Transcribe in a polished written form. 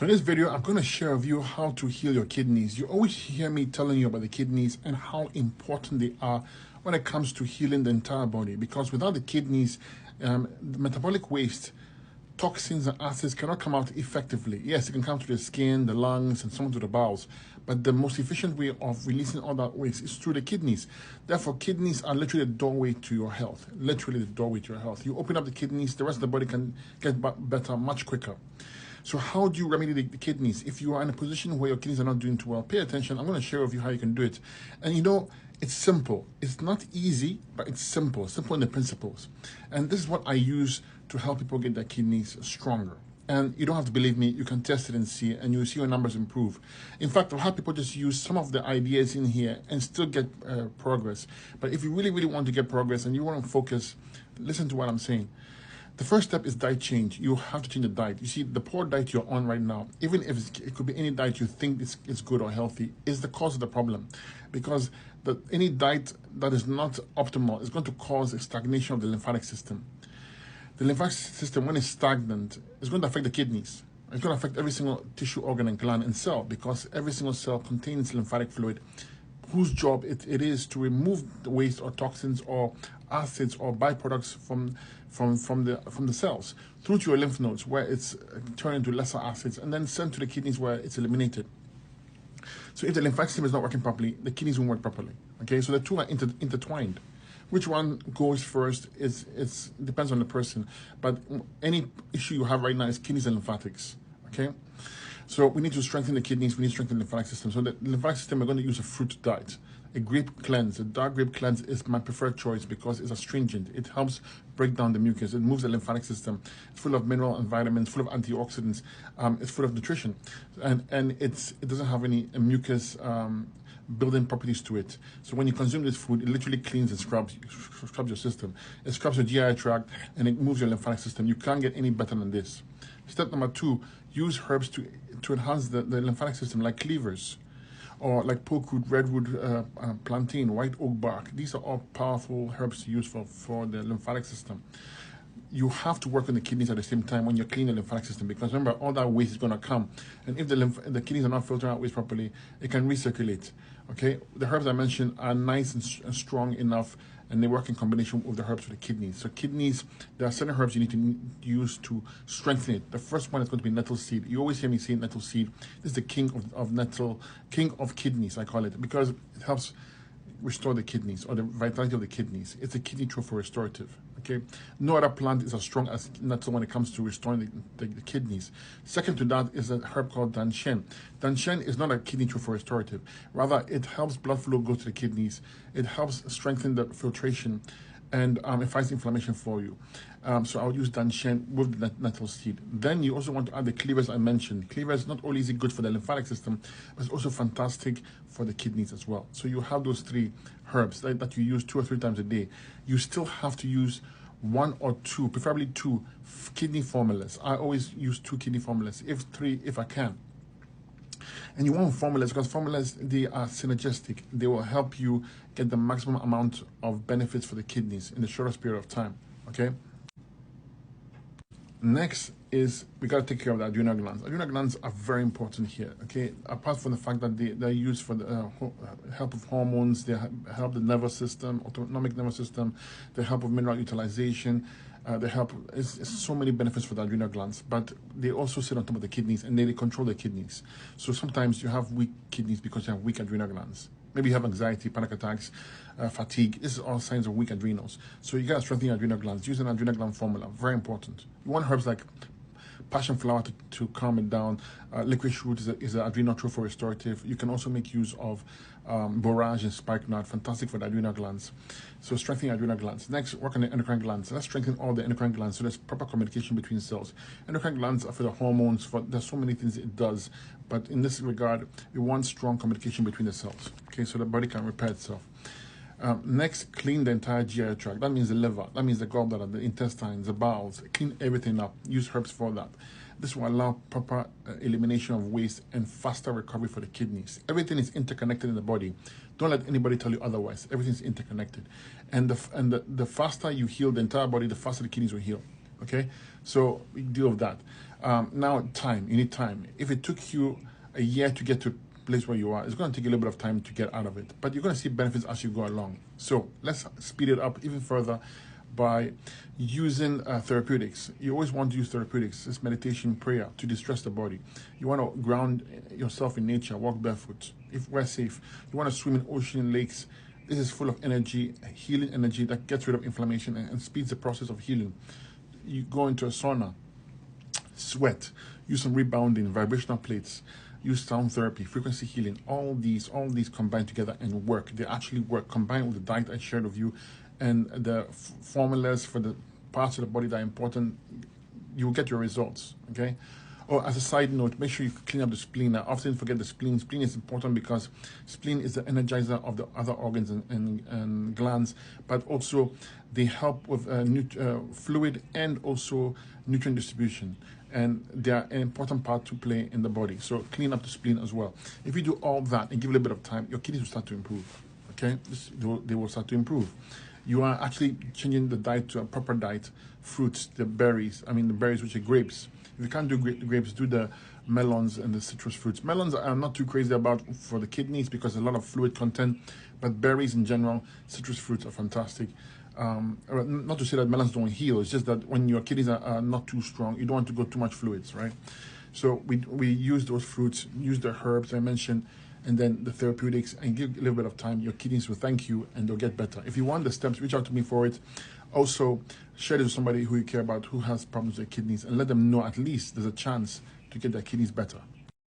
So in this video, I'm going to share with you how to heal your kidneys. You always hear me telling you about the kidneys and how important they are when it comes to healing the entire body. Because without the kidneys, the metabolic waste, toxins and acids cannot come out effectively. Yes, it can come to the skin, the lungs, and some to the bowels. But the most efficient way of releasing all that waste is through the kidneys. Therefore, kidneys are literally the doorway to your health. Literally the doorway to your health. You open up the kidneys, the rest of the body can get better much quicker. So how do you remedy the kidneys? If you are in a position where your kidneys are not doing too well, pay attention. I'm going to share with you how you can do it. And you know, it's simple. It's not easy, but it's simple. Simple in the principles. And this is what I use to help people get their kidneys stronger. And you don't have to believe me. You can test it and see, and you'll see your numbers improve. In fact, I've had people just use some of the ideas in here and still get progress. But if you really, really want to get progress and you want to focus, listen to what I'm saying. The first step is diet change. You have to change the diet. You see, the poor diet you're on right now, even if it could be any diet you think is good or healthy, is the cause of the problem. Because any diet that is not optimal is going to cause a stagnation of the lymphatic system. The lymphatic system, when it's stagnant, is going to affect the kidneys. It's going to affect every single tissue, organ, and gland and cell, because every single cell contains lymphatic fluid, whose job it is to remove the waste or toxins or acids or byproducts from the cells through to your lymph nodes, where it's turned into lesser acids and then sent to the kidneys where it's eliminated. So if the lymphatic system is not working properly, the kidneys won't work properly. Okay, so the two are intertwined. Which one goes first depends on the person, but any issue you have right now is kidneys and lymphatics. Okay, so we need to strengthen the kidneys. We need to strengthen the lymphatic system. So the lymphatic system, we're going to use a fruit diet. A grape cleanse, a dark grape cleanse is my preferred choice because it's astringent. It helps break down the mucus. It moves the lymphatic system. It's full of mineral and vitamins, full of antioxidants. It's full of nutrition, and it doesn't have any mucus building properties to it. So when you consume this food, it literally cleans and scrubs your system. It scrubs your GI tract and it moves your lymphatic system. You can't get any better than this. Step number 2: use herbs to enhance the lymphatic system, like cleavers, or like pokeroot, redwood, plantain, white oak bark. These are all powerful herbs to use for the lymphatic system. You have to work on the kidneys at the same time when you're cleaning the lymphatic system, because remember, all that waste is going to come. And if the kidneys are not filtering out waste properly, it can recirculate. Okay, the herbs I mentioned are nice and strong enough, and they work in combination with the herbs for the kidneys. So kidneys, there are certain herbs you need to use to strengthen it. The first one is going to be nettle seed. You always hear me say nettle seed. This is the king of kidneys, I call it, because it helps restore the kidneys, or the vitality of the kidneys. It's a kidney trophy restorative. Okay, no other plant is as strong as nettle when it comes to restoring the kidneys. Second to that is a herb called danshen. Danshen is not a kidney trophy restorative. Rather, it helps blood flow go to the kidneys. It helps strengthen the filtration, and it fights inflammation for you. So I'll use danshen with the nettle seed. Then you also want to add the cleavers I mentioned. Cleavers, not only is it good for the lymphatic system, but it's also fantastic for the kidneys as well. So you have those 3 herbs that you use 2 or 3 times a day. You still have to use 1 or 2, preferably 2 kidney formulas. I always use 2 kidney formulas, if 3 if I can. And you want formulas because formulas, they are synergistic. They will help you get the maximum amount of benefits for the kidneys in the shortest period of time. Okay. Next is we got to take care of the adrenal glands. Adrenal glands are very important here. Okay, apart from the fact that they're used for the help of hormones, they help the nervous system, autonomic nervous system, they help with mineral utilization. They help. It's so many benefits for the adrenal glands, but they also sit on top of the kidneys and they control the kidneys. So sometimes you have weak kidneys because you have weak adrenal glands. Maybe you have anxiety, panic attacks, fatigue. This is all signs of weak adrenals. So you got to strengthen your adrenal glands. Use an adrenal gland formula. Very important. You want herbs like passion flower to calm it down. Licorice root is an adrenal trophy restorative. You can also make use of borage and spikenard. Fantastic for the adrenal glands. So strengthen your adrenal glands. Next, work on the endocrine glands. Let's strengthen all the endocrine glands so there's proper communication between cells. Endocrine glands are for the hormones. There's so many things it does, but in this regard, we want strong communication between the cells. Okay, so the body can repair itself. Next, clean the entire GI tract. That means the liver, that means the gallbladder, the intestines, the bowels. Clean everything up. Use herbs for that. This will allow proper elimination of waste and faster recovery for the kidneys. Everything is interconnected in the body. Don't let anybody tell you otherwise. Everything is interconnected. And the faster you heal the entire body, the faster the kidneys will heal. Okay? So we deal with that. Now, time. You need time. If it took you a year to get to a place where you are, it's going to take a little bit of time to get out of it. But you're going to see benefits as you go along. So let's speed it up even further by using therapeutics. You always want to use therapeutics. It's meditation, prayer to distress the body. You want to ground yourself in nature, walk barefoot. If we're safe, you want to swim in ocean, lakes. This is full of energy, healing energy that gets rid of inflammation and speeds the process of healing. You go into a sauna, sweat, use some rebounding, vibrational plates, use sound therapy, frequency healing. All these combine together and work. They actually work, combined with the diet I shared with you and the formulas for the parts of the body that are important. You will get your results, okay? Oh, as a side note, make sure you clean up the spleen. I often forget the spleen. Spleen is important because spleen is the energizer of the other organs and glands, but also they help with fluid and also nutrient distribution. And they are an important part to play in the body. So clean up the spleen as well. If you do all that and give it a bit of time, your kidneys will start to improve, okay? They will start to improve. You are actually changing the diet to a proper diet, fruits, the berries, which are grapes. If you can't do grapes, do the melons and the citrus fruits. Melons I'm not too crazy about for the kidneys because a lot of fluid content, but berries in general, citrus fruits are fantastic. Not to say that melons don't heal, it's just that when your kidneys are not too strong, you don't want to go too much fluids, right? So we use those fruits, use the herbs I mentioned, and then the therapeutics, and give a little bit of time. Your kidneys will thank you and they'll get better. If you want the steps, reach out to me for it. Also, share this with somebody who you care about who has problems with their kidneys and let them know at least there's a chance to get their kidneys better.